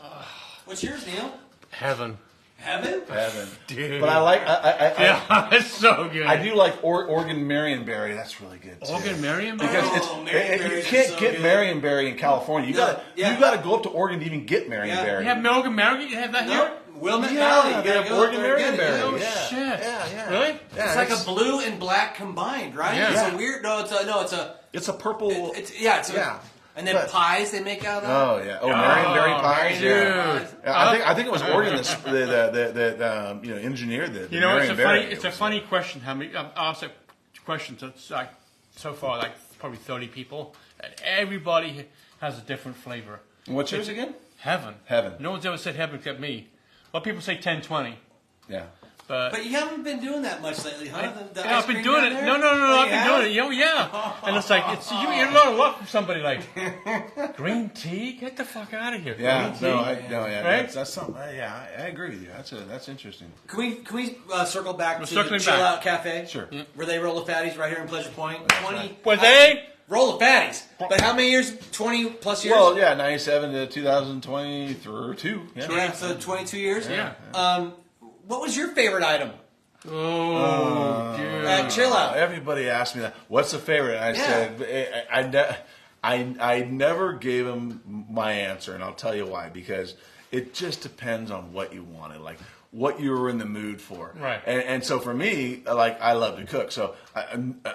Speaker 4: What's yours, Neil?
Speaker 2: Heaven.
Speaker 4: Heaven?
Speaker 3: Heaven.
Speaker 2: Dude.
Speaker 3: But I like.
Speaker 2: Yeah, it's so good.
Speaker 3: I do like Oregon Marionberry. That's really good too.
Speaker 2: Oregon Marionberry?
Speaker 3: Because you can't get Marionberry in California. You gotta go up to Oregon to even get Marionberry.
Speaker 2: You have Oregon Marionberry? You have that here?
Speaker 4: Wilmette
Speaker 3: Yeah,
Speaker 4: Valley. You
Speaker 3: they
Speaker 4: gotta
Speaker 3: have
Speaker 4: go
Speaker 3: Oregon
Speaker 4: up there and get it.
Speaker 3: Marionberry.
Speaker 2: Oh,
Speaker 3: Yeah.
Speaker 2: shit.
Speaker 3: Yeah.
Speaker 2: Really?
Speaker 3: Yeah,
Speaker 4: It's like a blue and black combined, right?
Speaker 3: Yeah.
Speaker 4: It's a weird. No, it's a.
Speaker 3: It's a purple.
Speaker 4: It's And then pies they make out of that.
Speaker 3: Oh yeah. Oh, Marionberry pies.
Speaker 2: Dude.
Speaker 3: Yeah. I think it was Oregon that engineered the
Speaker 2: You know,
Speaker 3: Marionberry.
Speaker 2: it's a funny question. How many? I've asked a question to like so far, like probably 30 people, and everybody has a different flavor.
Speaker 3: What's yours again?
Speaker 2: Heaven.
Speaker 3: Heaven.
Speaker 2: No one's ever said heaven except me. Well, people say 10-20.
Speaker 3: Yeah.
Speaker 4: But you haven't been doing that much lately, huh?
Speaker 2: I've been doing it. No, I've been doing it. Yeah. And it's like you learn a lot from somebody like green tea. Get the fuck out of here.
Speaker 3: Yeah.
Speaker 2: Green tea.
Speaker 3: Right? That's something. I agree with you. That's interesting.
Speaker 4: Can we circle back to
Speaker 2: circling
Speaker 4: Chill
Speaker 2: back.
Speaker 4: Out Cafe?
Speaker 3: Sure.
Speaker 4: Where they roll the fatties right here in Pleasure Point? 20.
Speaker 2: Were they?
Speaker 4: Roll the fatties. But how many years? 20 plus years?
Speaker 3: Well, yeah, 97 to 2022.
Speaker 4: Yeah, so 22 years?
Speaker 2: Yeah.
Speaker 4: What was your favorite item?
Speaker 2: Oh, dude.
Speaker 4: Chill Out.
Speaker 3: Everybody asked me that. What's the favorite? And I said, I never gave them my answer, and I'll tell you why. Because it just depends on what you wanted, like what you were in the mood for.
Speaker 2: Right.
Speaker 3: And so for me, like I love to cook, so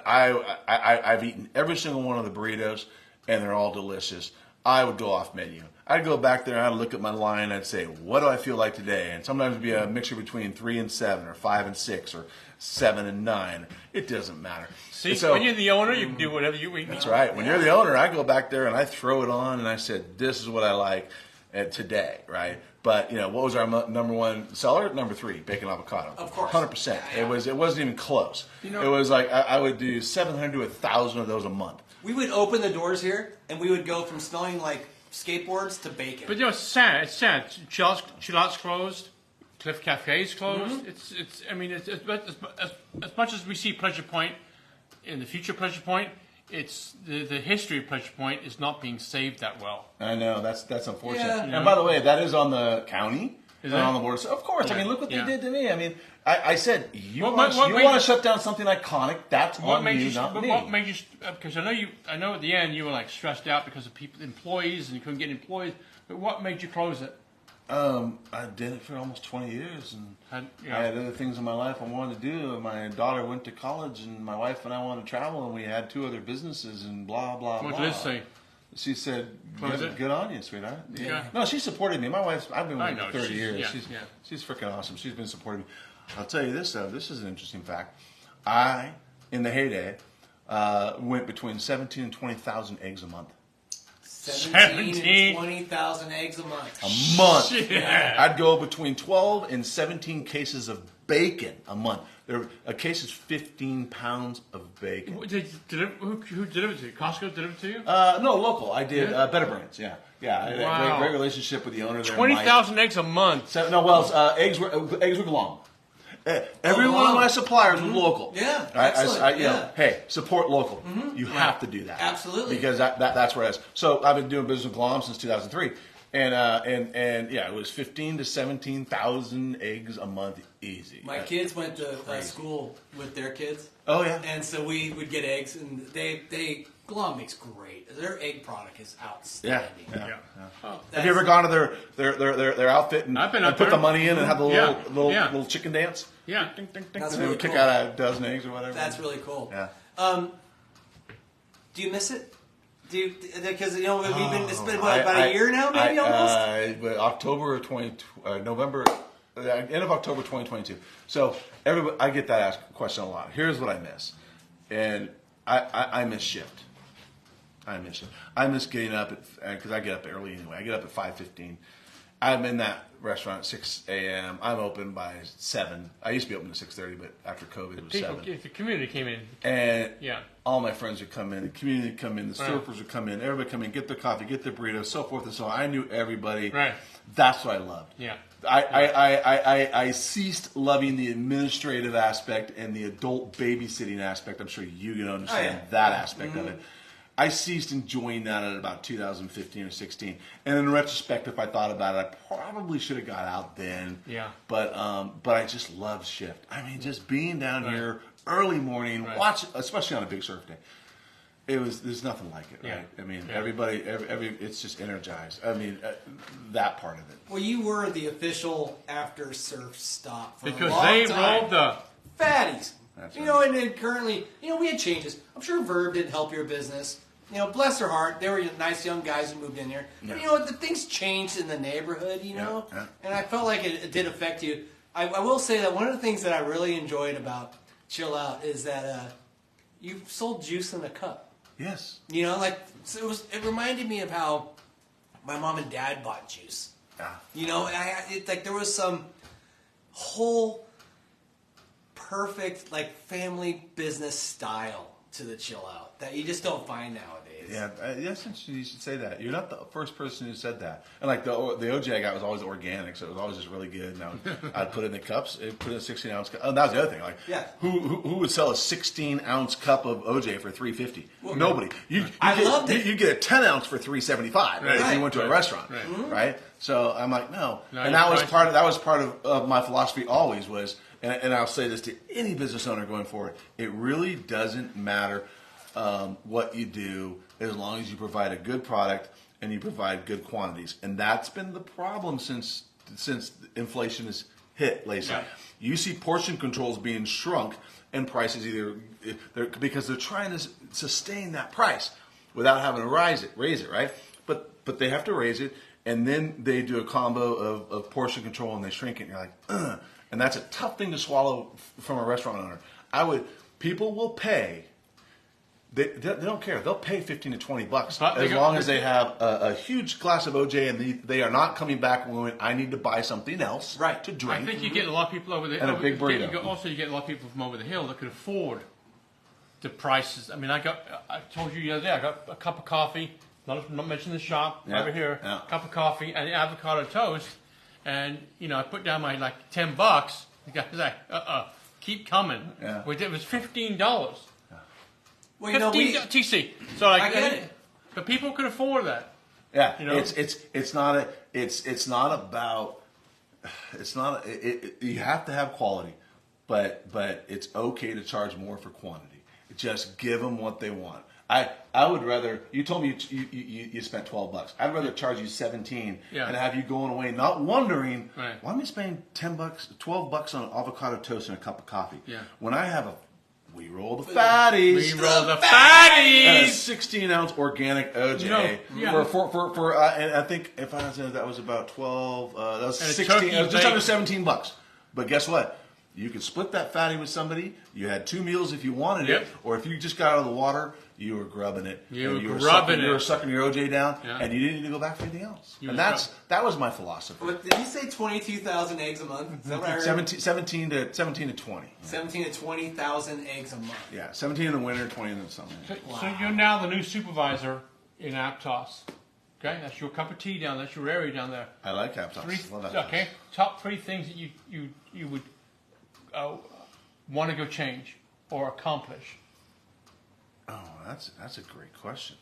Speaker 3: I've eaten every single one of the burritos, and they're all delicious. I would go off menu. I'd go back there and I'd look at my line and I'd say, what do I feel like today? And sometimes it'd be a mixture between 3 and 7 or 5 and 6 or 7 and 9. It doesn't matter.
Speaker 2: See,
Speaker 3: so,
Speaker 2: when you're the owner, you can do whatever you eat.
Speaker 3: that's right. When you're the owner, I go back there and I throw it on and I said, this is what I like today, right? But, what was our number one seller? Number 3, bacon avocado.
Speaker 4: Of course.
Speaker 3: 100%.
Speaker 4: Yeah.
Speaker 3: It wasn't even close. It was like I would do 700 to 1,000 of those a month.
Speaker 4: We would open the doors here, and we would go from smelling like skateboards to bacon.
Speaker 2: But it's sad. It's sad. Chill Out's closed. Cliff Cafe's closed.
Speaker 4: Mm-hmm.
Speaker 2: As much as we see Pleasure Point in the future Pleasure Point, it's the history of Pleasure Point is not being saved that well.
Speaker 3: I know, that's unfortunate.
Speaker 4: Yeah.
Speaker 3: And by the way, that is on the county.
Speaker 2: Is
Speaker 3: and
Speaker 2: it?
Speaker 3: on the board. So of course,
Speaker 2: Yeah.
Speaker 3: I mean, look what
Speaker 2: Yeah.
Speaker 3: they did to me. I mean, I said, you
Speaker 2: What
Speaker 3: want
Speaker 2: made
Speaker 3: to
Speaker 2: you-
Speaker 3: shut down something iconic, that's on you, not me.
Speaker 2: What made you? Because I know at the end you were like stressed out because of employees, and you couldn't get employees. But what made you close it?
Speaker 3: I did it for almost 20 years, and I had other things in my life I wanted to do. My daughter went to college, and my wife and I wanted to travel, and we had 2 other businesses, and blah, blah,
Speaker 2: What
Speaker 3: blah.
Speaker 2: did Liz say?
Speaker 3: She said,
Speaker 2: Close it?
Speaker 3: good on you, sweetheart.
Speaker 2: Yeah.
Speaker 3: No, she supported me. My wife's, I've been with
Speaker 2: I
Speaker 3: her
Speaker 2: know,
Speaker 3: for 30
Speaker 2: she's-
Speaker 3: years.
Speaker 2: yeah,
Speaker 3: She's freaking awesome. She's been supporting me. I'll tell you this, though. This is an interesting fact. In the heyday, went between 17 and 20,000 eggs a month.
Speaker 4: 17 and 20,000 eggs a month.
Speaker 3: A month.
Speaker 2: Yeah.
Speaker 3: I'd go between 12 and 17 cases of bacon a month. A case is 15 pounds of bacon.
Speaker 2: Who delivered it to you? Costco delivered it to you?
Speaker 3: No, local. I did Better Brands. Yeah. I had a
Speaker 2: Wow.
Speaker 3: great relationship with the owner there.
Speaker 2: 20,000 eggs a month.
Speaker 3: Eggs were long. Every one of my suppliers was local.
Speaker 4: Yeah,
Speaker 3: Excellent. Hey, support local. You have to do that.
Speaker 4: Absolutely.
Speaker 3: Because that's where it is. So I've been doing business with Glom since 2003. And it was 15 to 17,000 eggs a month, easy.
Speaker 4: My kids went to school with their kids.
Speaker 3: Oh yeah.
Speaker 4: And so we would get eggs, and Glom makes great. Their egg product is outstanding.
Speaker 3: Yeah.
Speaker 2: Oh,
Speaker 3: Have you ever gone to their outfit and,
Speaker 2: I've been
Speaker 3: and
Speaker 2: up
Speaker 3: put
Speaker 2: there.
Speaker 3: the money in and have the little chicken dance?
Speaker 2: Yeah. Ding, ding, ding.
Speaker 4: That's
Speaker 3: And they
Speaker 4: really
Speaker 3: would kick
Speaker 4: cool.
Speaker 3: out a dozen eggs or whatever.
Speaker 4: That's really cool.
Speaker 3: Yeah.
Speaker 4: Do you miss it? Because we've been it's been about a year now, maybe almost.
Speaker 3: But October of November, end of October 2022. So I get that question a lot. Here's what I miss, and I miss shift. I miss getting up because I get up early anyway. I get up at 5:15. I'm in that restaurant at 6 a.m. I'm open by 7. I used to be open at 6:30, but after COVID it was 7.
Speaker 2: The community came in.
Speaker 3: And
Speaker 2: Yeah.
Speaker 3: all my friends would come in, the community would come in, the surfers would come in, everybody would come in, get their coffee, get their burritos, so forth and so on. I knew everybody.
Speaker 2: Right.
Speaker 3: That's what I loved.
Speaker 2: Yeah.
Speaker 3: I ceased loving the administrative aspect and the adult babysitting aspect. I'm sure you can understand that aspect of it. I ceased enjoying that at about 2015 or 16. And in retrospect, if I thought about it, I probably should have got out then.
Speaker 2: Yeah.
Speaker 3: But I just loved shift. I mean, just being down here early morning, watch, especially on a big surf day. There's nothing like it, right?
Speaker 2: Yeah.
Speaker 3: I mean, everybody, it's just energized. I mean, that part of it.
Speaker 4: Well, you were the official after surf stop for
Speaker 2: Because
Speaker 4: a long
Speaker 2: they
Speaker 4: time.
Speaker 2: rolled the.
Speaker 4: Fatties.
Speaker 3: That's
Speaker 4: And currently, we had changes. I'm sure Verb didn't help your business. bless their heart, they were nice young guys who moved in here. But the things changed in the neighborhood, and I felt like it did affect you. I will say that one of the things that I really enjoyed about Chill Out is that you sold juice in a cup.
Speaker 3: Yes.
Speaker 4: So it reminded me of how my mom and dad bought juice. There was some whole perfect family business style to the Chill Out that you just don't find nowadays.
Speaker 3: Yeah, that's interesting. You should say that. You're not the first person who said that. And the OJ I got was always organic, so it was always just really good. And I'd put it in the cups, put in a 16-ounce cup. Oh, that was the other thing. Who would sell a 16-ounce cup of OJ for $3.50? Well, nobody.
Speaker 4: I loved it.
Speaker 3: You get a 10-ounce for $3.75 if you went to a restaurant, right? So I'm like, no. And that was part of my philosophy always was. And I'll say this to any business owner going forward: it really doesn't matter what you do as long as you provide a good product and you provide good quantities. And that's been the problem since inflation has hit, Lacey.
Speaker 2: Yeah.
Speaker 3: You see portion controls being shrunk and prices because they're trying to sustain that price without having to raise it, right? But they have to raise it, and then they do a combo of portion control and they shrink it. And you're like, ugh. And that's a tough thing to swallow from a restaurant owner. People will pay. They don't care. They'll pay $15 to $20 as long as they have a huge glass of OJ and they are not coming back going, I need to buy something else to drink.
Speaker 2: I think you get a lot of people over there.
Speaker 3: And a big burrito.
Speaker 2: You get a lot of people from over the hill that could afford the prices. I mean, I told you the other day, I got a cup of coffee, not mentioning the shop, over here, cup of coffee and avocado toast. And, I put down my, $10. The guy's like, keep coming. Yeah. It was $15.
Speaker 4: Well,
Speaker 2: TC. So
Speaker 4: I get it.
Speaker 2: But people could afford that.
Speaker 3: Yeah. You have to have quality, but it's okay to charge more for quantity. Just give them what they want. I would rather, you told me you spent $12. I'd rather charge you $17 and have you going away not wondering, why am I spending $12 on avocado toast and a cup of coffee?
Speaker 2: Yeah.
Speaker 3: When I have we roll the fatties.
Speaker 2: We roll the fatties.
Speaker 3: And a 16-ounce organic OJ and I think if I said that was about 12, that was 16, just under $17. But guess what? You could split that fatty with somebody. You had 2 meals if you wanted it, or if you just got out of the water, you were grubbing it. You were sucking your OJ down, and you didn't need to go back for anything else. That was my philosophy.
Speaker 4: What, did you say 22,000 eggs a month? Is that what I heard?
Speaker 3: 17 to 20.
Speaker 4: 17 to 20,000 eggs a month.
Speaker 3: Yeah, 17 in the winter, 20 in the summer.
Speaker 2: So you're now the new supervisor in Aptos. Okay, that's your cup of tea down. That's your area down there.
Speaker 3: I like Aptos. Love Aptos.
Speaker 2: Okay, top 3 things that you would want to go change or accomplish.
Speaker 3: Oh, that's a great question.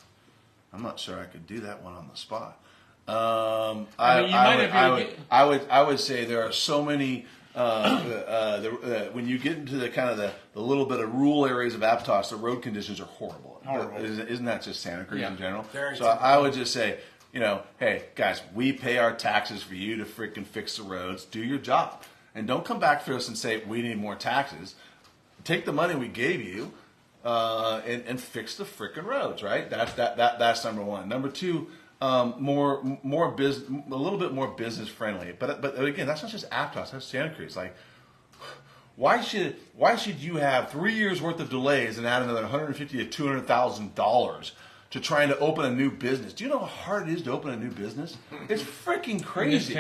Speaker 3: I'm not sure I could do that one on the spot. I would say there are so many. When you get into the kind of the little bit of rural areas of Aptos, the road conditions are horrible. Isn't that just Santa Cruz in general? So I would just say, hey guys, we pay our taxes for you to freaking fix the roads. Do your job, and don't come back to us and say we need more taxes. Take the money we gave you. And fix the frickin' roads, right? That's number one. Number 2, more business, a little bit more business friendly. But again, that's not just Aptos. That's Santa Cruz. Why should you have 3 years worth of delays and add another $150,000 to $200,000 to trying to open a new business? Do you know how hard it is to open a new business? It's freaking crazy.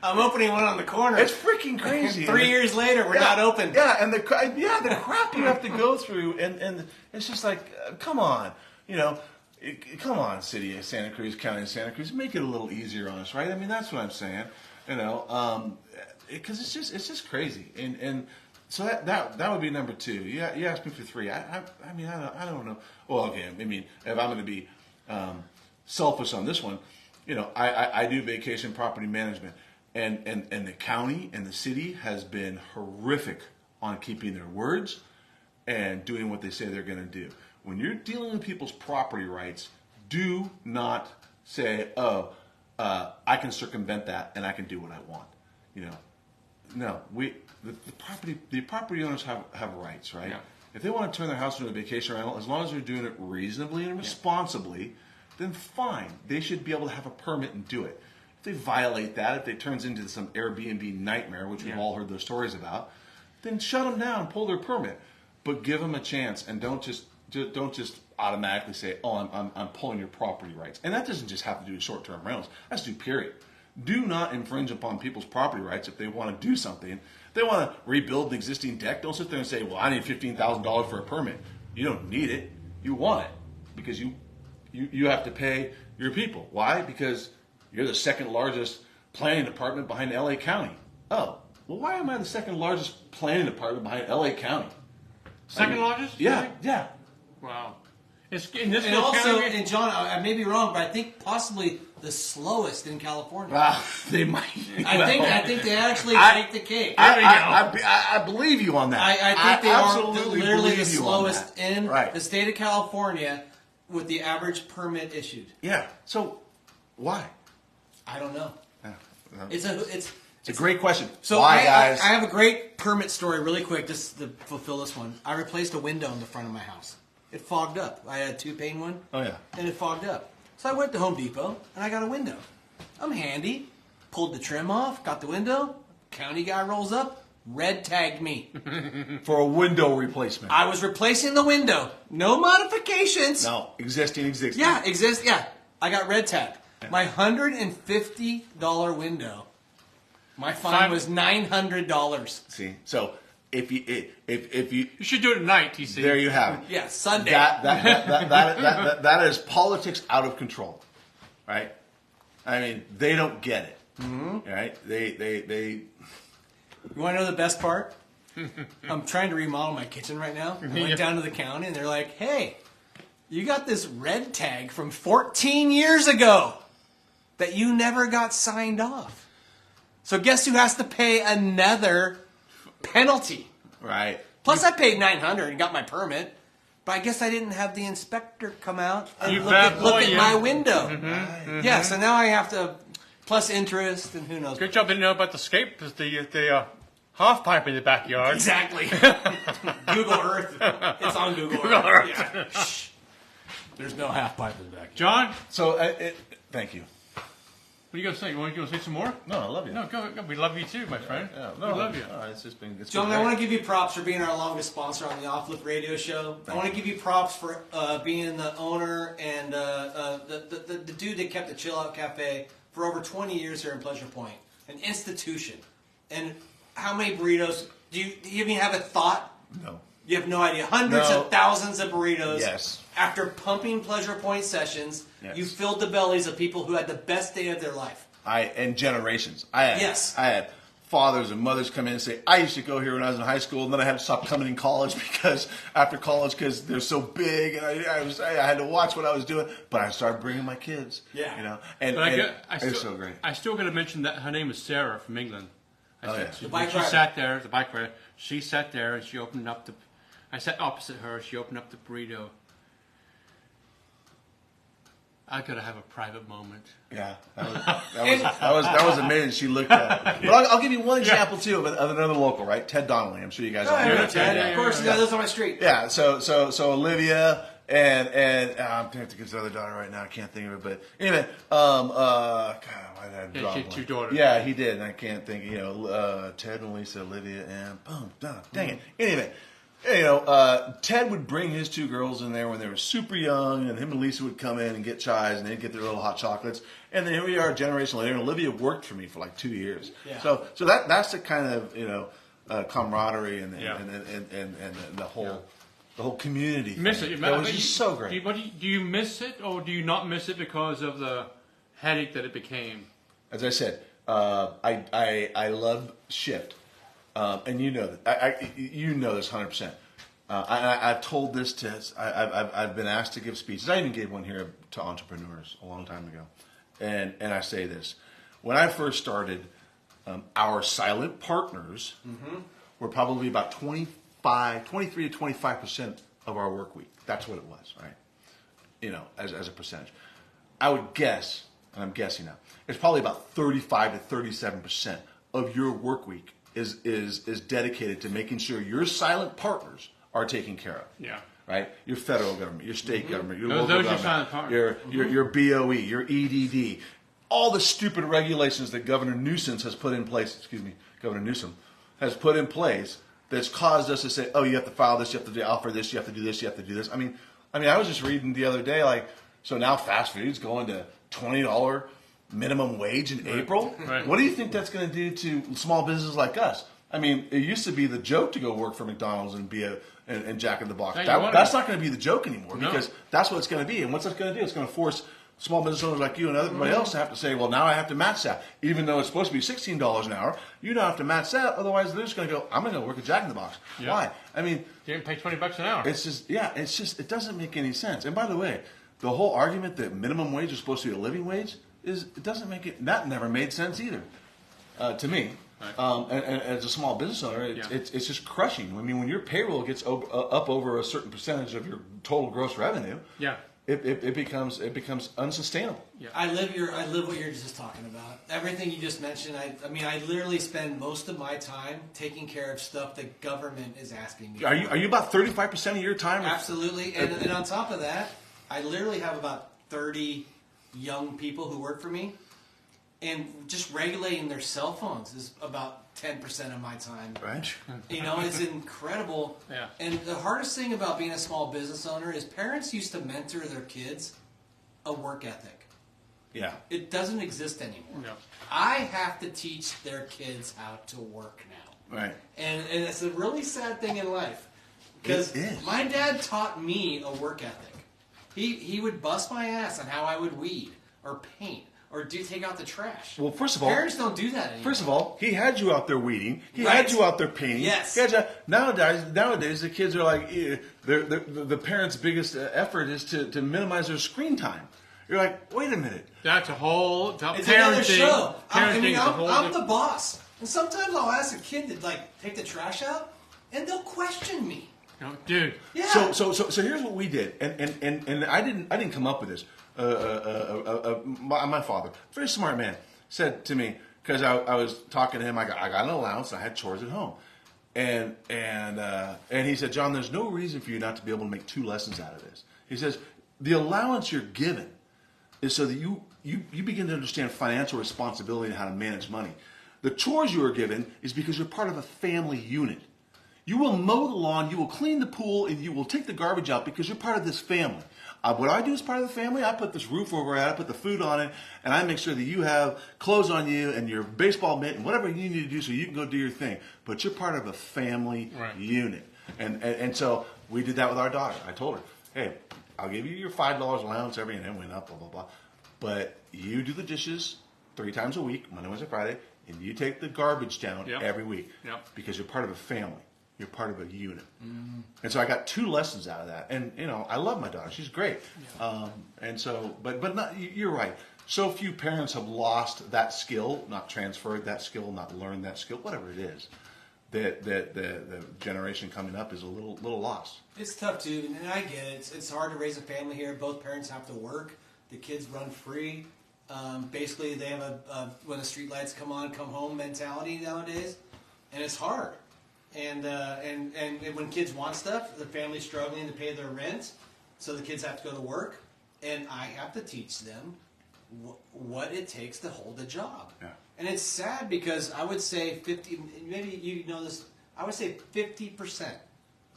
Speaker 4: I'm opening one on the corner.
Speaker 3: It's freaking crazy.
Speaker 4: 3 years later, we're not open.
Speaker 3: Yeah, and the crap you have to go through, and it's just like, come on, come on, City of Santa Cruz, County of Santa Cruz, make it a little easier on us, right? I mean, that's what I'm saying, because it's just crazy, and so that would be number 2. You asked me for 3. I mean, I don't know. Well, okay, I mean, if I'm going to be selfish on this one. I do vacation property management, and the county and the city has been horrific on keeping their words and doing what they say they're going to do. When you're dealing with people's property rights, do not say, I can circumvent that and I can do what I want. No, the property owners have rights, right? If they want to turn their house into a vacation rental, as long as they're doing it reasonably and responsibly, then fine. They should be able to have a permit and do it. If they violate that, if it turns into some Airbnb nightmare, which we've all heard those stories about, then shut them down, pull their permit, but give them a chance, and don't just automatically say, "Oh, I'm pulling your property rights." And that doesn't just have to do with short-term rentals. That's do period. Do not infringe upon people's property rights if they want to do something. If they want to rebuild an existing deck, don't sit there and say, "Well, I need $15,000 for a permit." You don't need it. You want it because you have to pay your people. Why? Because you're the second largest planning department behind LA County. Oh, well, why am I the second largest planning department behind LA County?
Speaker 2: Second largest?
Speaker 3: Yeah,
Speaker 2: Really?
Speaker 3: yeah.
Speaker 2: Wow. It's in this
Speaker 4: And
Speaker 2: little
Speaker 4: also,
Speaker 2: county-
Speaker 4: and John, I may be wrong, but I think possibly the slowest in California.
Speaker 3: They might.
Speaker 4: I think they actually take the cake.
Speaker 3: I believe you on that.
Speaker 4: I think they
Speaker 3: absolutely
Speaker 4: are literally the
Speaker 3: believe you on
Speaker 4: slowest
Speaker 3: that.
Speaker 4: in
Speaker 3: Right.
Speaker 4: the state of California with the average permit issued.
Speaker 3: Yeah. So why?
Speaker 4: I don't know.
Speaker 3: Yeah.
Speaker 4: It's
Speaker 3: a great question.
Speaker 4: So
Speaker 3: why, guys?
Speaker 4: I have a great permit story really quick just to fulfill this one. I replaced a window in the front of my house. It fogged up. I had a 2-pane one.
Speaker 3: Oh, yeah.
Speaker 4: And it fogged up. So I went to Home Depot and I got a window. I'm handy. Pulled the trim off, got the window. County guy rolls up, red tagged me.
Speaker 3: For a window replacement.
Speaker 4: I was replacing the window. No modifications.
Speaker 3: No, existing.
Speaker 4: Yeah, Yeah. I got red tagged. My $150 window. My fine was $900.
Speaker 3: See, so if you
Speaker 2: You should do it at night, TC.
Speaker 3: there you have it.
Speaker 4: Yeah, Sunday.
Speaker 3: That is politics out of control, right? I mean, they don't get it, right? They.
Speaker 4: You want to know the best part? I'm trying to remodel my kitchen right now. I went down to the county and they're like, "Hey, you got this red tag from 14 years ago that you never got signed off. So guess who has to pay another penalty?"
Speaker 3: Right.
Speaker 4: Plus, I paid $900 and got my permit, but I guess I didn't have the inspector come out and
Speaker 2: You
Speaker 4: look
Speaker 2: bad
Speaker 4: at
Speaker 2: boy, yeah.
Speaker 4: my window. Yeah, so now I have to plus interest and who knows.
Speaker 2: Good job didn't know about the half pipe in the backyard.
Speaker 4: Exactly. Google Earth. It's on Google
Speaker 2: Earth.
Speaker 4: Yeah. Shh. There's no half pipe in the back.
Speaker 2: John,
Speaker 3: So, thank you.
Speaker 2: what are you going to say? You want to say some more?
Speaker 3: No, I love you.
Speaker 2: No, go. We love you too, my friend.
Speaker 3: Yeah,
Speaker 2: We love you.
Speaker 3: No, it's just been. It's
Speaker 4: John,
Speaker 3: been
Speaker 4: I
Speaker 3: great.
Speaker 4: want to give you props for being our longest sponsor on the Off Lift Radio Show. I want to give you props for being the owner and the dude that kept the Chill Out Cafe for over 20 years here in Pleasure Point, an institution. And how many burritos? Do you even have a thought?
Speaker 3: No.
Speaker 4: You have no idea. Hundreds
Speaker 3: No.
Speaker 4: of thousands of burritos.
Speaker 3: Yes.
Speaker 4: After pumping Pleasure Point sessions,
Speaker 3: Yes.
Speaker 4: you filled the bellies of people who had the best day of their life.
Speaker 3: And generations. I had fathers and mothers come in and say, "I used to go here when I was in high school, and then I had to stop coming in college because they're so big, and I had to watch what I was doing." But I started bringing my kids.
Speaker 4: Yeah.
Speaker 3: You know, and it's so great.
Speaker 2: I still got to mention that her name is Sarah from England.
Speaker 3: Yeah.
Speaker 4: The bike
Speaker 2: She
Speaker 4: rider.
Speaker 2: sat there, the bike rider. She sat there and she opened up the. I sat opposite her. She opened up the burrito. I gotta have a private moment.
Speaker 3: Yeah, that was amazing. She looked at it. But I'll give you one example too of another local, right? Ted Donnelly. I'm sure you guys all know
Speaker 4: Yeah,
Speaker 3: Ted.
Speaker 4: of course, he lives on my street.
Speaker 3: Yeah, so Olivia and I'm trying to get his other daughter right now. I can't think of it, but anyway, God, why did I draw
Speaker 2: she had
Speaker 3: blank?
Speaker 2: 2 daughters.
Speaker 3: Yeah, he did, and I can't think. Ted and Lisa, Olivia, and boom, dang it. Anyway. Ted would bring his 2 girls in there when they were super young, and him and Lisa would come in and get chais, and they'd get their little hot chocolates. And then here we are, a generation later, and Olivia worked for me for like 2 years.
Speaker 4: Yeah.
Speaker 3: So that's the kind of camaraderie and the whole community.
Speaker 2: Miss
Speaker 3: thing.
Speaker 2: it?
Speaker 3: That was just so great.
Speaker 2: Do you miss it, or do you not miss it because of the headache that it became?
Speaker 3: As I said, I love Shift. And you know that. You know this 100%. I've told this to. I've been asked to give speeches. I even gave one here to entrepreneurs a long time ago, and I say this: when I first started, our silent partners were probably about 23 to 25% of our work week. That's what it was, right? As a percentage. I would guess, and I'm guessing now, it's probably about 35 to 37% of your work week is dedicated to making sure your silent partners are taken care of.
Speaker 2: Yeah.
Speaker 3: Right? Your federal government, your state government, your local
Speaker 2: those you
Speaker 3: government,
Speaker 2: found
Speaker 3: your BOE, your EDD, all the stupid regulations that Governor Newsom has put in place. Governor Newsom has put in place that's caused us to say, oh, you have to file this, you have to offer this, you have to do this, you have to do this. I mean, I was just reading the other day, like, so now fast food's going to $20 minimum wage in April.
Speaker 2: Right.
Speaker 3: What do you think that's going to do to small businesses like us? I mean, it used to be the joke to go work for McDonald's and be and Jack in the Box. That's not going to be the joke anymore because that's what it's going to be. And what's that going to do? It's going to force small business owners like you and everybody else to have to say, well, now I have to match that. Even though it's supposed to be $16 an hour, you don't have to match that. Otherwise, they're just going to go, I'm going to go work at Jack in the Box. Yeah. Why? I mean,
Speaker 2: you can pay $20 an hour.
Speaker 3: It's just, it doesn't make any sense. And by the way, the whole argument that minimum wage is supposed to be a living wage that never made sense either to me. Right. And as a small business owner, it's just crushing. I mean, when your payroll gets up over a certain percentage of your total gross revenue, it becomes unsustainable.
Speaker 4: Yeah. I live what you're just talking about. Everything you just mentioned. I literally spend most of my time taking care of stuff the government is asking me.
Speaker 3: Are you about 35% of your time?
Speaker 4: Absolutely. And on top of that, I literally have about 30 young people who work for me, and just regulating their cell phones is about 10% of my time.
Speaker 3: Right.
Speaker 4: It's incredible.
Speaker 2: Yeah.
Speaker 4: And the hardest thing about being a small business owner is parents used to mentor their kids a work ethic.
Speaker 3: Yeah.
Speaker 4: It doesn't exist anymore.
Speaker 2: No.
Speaker 4: I have to teach their kids how to work now.
Speaker 3: Right.
Speaker 4: And it's a really sad thing in life. Because my dad taught me a work ethic. He would bust my ass on how I would weed or paint or take out the trash.
Speaker 3: Well, first of all,
Speaker 4: parents don't do that anymore.
Speaker 3: First of all, he had you out there weeding. He had you out there painting.
Speaker 4: Yes.
Speaker 3: Nowadays, the kids are like, the parents' biggest effort is to minimize their screen time. You're like, wait a minute.
Speaker 2: That's a whole
Speaker 4: it's another show. I'm
Speaker 2: different.
Speaker 4: the boss, and sometimes I'll ask a kid to take the trash out, and they'll question me.
Speaker 2: No, dude.
Speaker 4: Yeah.
Speaker 3: So here's what we did, and I didn't come up with this. My father, very smart man, said to me, because I was talking to him, I got an allowance, and I had chores at home, and he said, John, there's no reason for you not to be able to make 2 lessons out of this. He says the allowance you're given is so that you begin to understand financial responsibility and how to manage money. The chores you are given is because you're part of a family unit. You will mow the lawn, you will clean the pool, and you will take the garbage out because you're part of this family. What I do as part of the family, I put this roof over it, I put the food on it, and I make sure that you have clothes on you and your baseball mitt and whatever you need to do so you can go do your thing. But you're part of a family unit. And so we did that with our daughter. I told her, hey, I'll give you your $5 allowance every, and then went up, blah, blah, blah. But you do the dishes 3 times a week, Monday, Wednesday, Friday, and you take the garbage down every week because you're part of a family. You're part of a unit. Mm-hmm. And so I got 2 lessons out of that. And, I love my daughter. She's great. Yeah. And so, but not, you're right. So few parents have lost that skill, not transferred that skill, not learned that skill, whatever it is, that the generation coming up is a little lost.
Speaker 4: It's tough, too. And I get it. It's hard to raise a family here. Both parents have to work. The kids run free. Basically, they have a when the street lights come on, come home mentality nowadays. And it's hard. And when kids want stuff, the family's struggling to pay their rent, so the kids have to go to work, and I have to teach them what it takes to hold a job.
Speaker 3: Yeah.
Speaker 4: And it's sad because I would say 50, maybe you know this, I would say 50%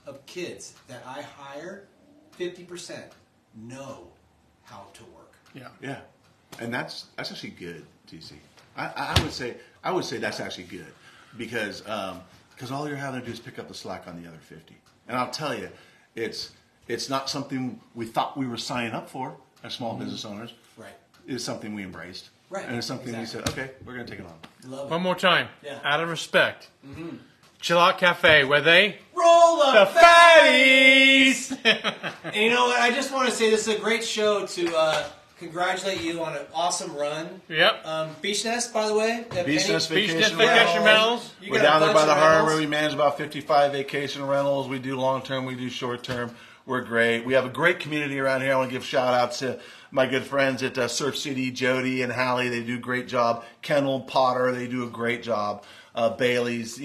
Speaker 4: of kids that I hire, 50% know how to work.
Speaker 2: Yeah.
Speaker 3: Yeah. And that's actually good, TC. I would say that's actually good because all you're having to do is pick up the slack on the other 50. And I'll tell you, it's not something we thought we were signing up for as small business owners.
Speaker 4: Right.
Speaker 3: It's something we embraced.
Speaker 4: Right.
Speaker 3: And it's something we said, okay, we're going to take it on.
Speaker 4: Love it.
Speaker 2: One more time.
Speaker 4: Yeah.
Speaker 2: Out of respect. Mm-hmm. Chill Out Cafe, where they
Speaker 4: roll
Speaker 2: the fatties.
Speaker 4: And you know what? I just want to say this is a great show to congratulate you on an awesome run.
Speaker 2: Yep.
Speaker 4: Beach Nest, by the way.
Speaker 3: Beach Nest Vacation
Speaker 2: Rentals.
Speaker 3: We're down there by the harbor. We manage about 55 vacation rentals. We do long-term. We do short-term. We're great. We have a great community around here. I want to give shout-outs to my good friends at Surf City, Jody and Hallie. They do a great job. Kendall, Potter, they do a great job. Bailey's,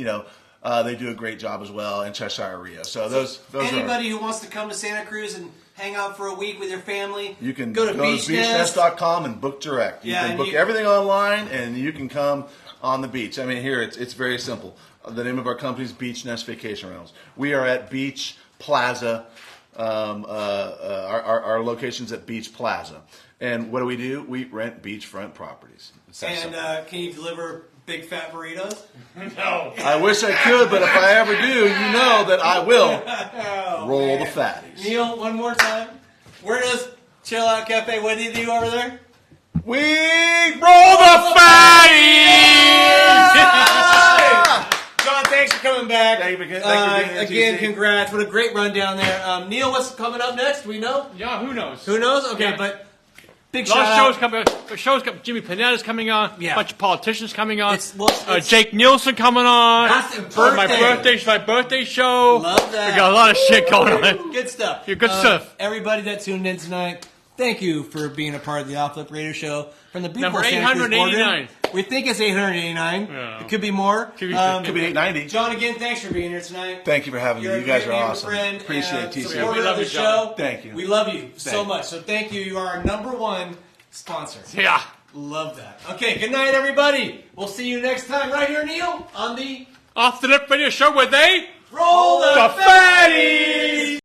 Speaker 3: They do a great job as well in Cheshire Rio. So those
Speaker 4: anybody who wants to come to Santa Cruz and hang out for a week with your family,
Speaker 3: you can
Speaker 4: go to
Speaker 3: beachnest.com and book direct. You can book everything online, and you can come on the beach. I mean, here it's very simple. The name of our company is Beach Nest Vacation Rentals. We are at Beach Plaza. Our location's at Beach Plaza. And what do? We rent beachfront properties.
Speaker 4: And can you deliver big fat burritos?
Speaker 2: No.
Speaker 3: I wish I could, but if I ever do, you know that I will roll the fatties.
Speaker 4: Neil, one more time. Where does Chill Out Cafe, what do you do over there?
Speaker 3: We roll the fatties!
Speaker 4: John, thanks for coming back.
Speaker 3: Thank you for being here,
Speaker 4: again,
Speaker 3: TC.
Speaker 4: congrats. What a great rundown there. Neil, what's coming up next? Do we know?
Speaker 2: Yeah, who knows?
Speaker 4: Who knows? Okay,
Speaker 2: Yeah.
Speaker 4: but big
Speaker 2: A lot
Speaker 4: shout
Speaker 2: of shows
Speaker 4: out.
Speaker 2: coming. Jimmy Panetta's coming on.
Speaker 4: Yeah.
Speaker 2: A bunch of politicians coming on.
Speaker 4: It's-
Speaker 2: Jake Nielsen coming on.
Speaker 4: That's a
Speaker 2: My birthday show.
Speaker 4: Love that.
Speaker 2: We got a lot of shit going on.
Speaker 4: Good stuff.
Speaker 2: Yeah, good stuff.
Speaker 4: Everybody that tuned in tonight, thank you for being a part of the Off Flip Radio Show from the beautiful
Speaker 2: Number
Speaker 4: Santa Cruz
Speaker 2: 889.
Speaker 4: boardroom. We think it's 889.
Speaker 2: Yeah.
Speaker 4: It could be more.
Speaker 2: Could be-
Speaker 3: Could be 890.
Speaker 4: John, again, thanks for being here tonight.
Speaker 3: Thank you for having
Speaker 4: You're
Speaker 3: me.
Speaker 4: a
Speaker 3: You guys
Speaker 4: great
Speaker 3: are
Speaker 4: neighbor
Speaker 3: awesome.
Speaker 4: friend
Speaker 3: Appreciate
Speaker 4: and
Speaker 3: TC.
Speaker 4: supporter
Speaker 2: We love
Speaker 4: of the
Speaker 2: you, John.
Speaker 4: show.
Speaker 3: Thank you.
Speaker 4: We love you so
Speaker 3: Thank you.
Speaker 4: much. So thank you. You are our number one sponsor.
Speaker 2: Yeah.
Speaker 4: Love that. Okay, good night, everybody. We'll see you next time right here, Neil, on the
Speaker 2: Off the Lip Radio Show where they
Speaker 4: Roll the
Speaker 2: the Fatty.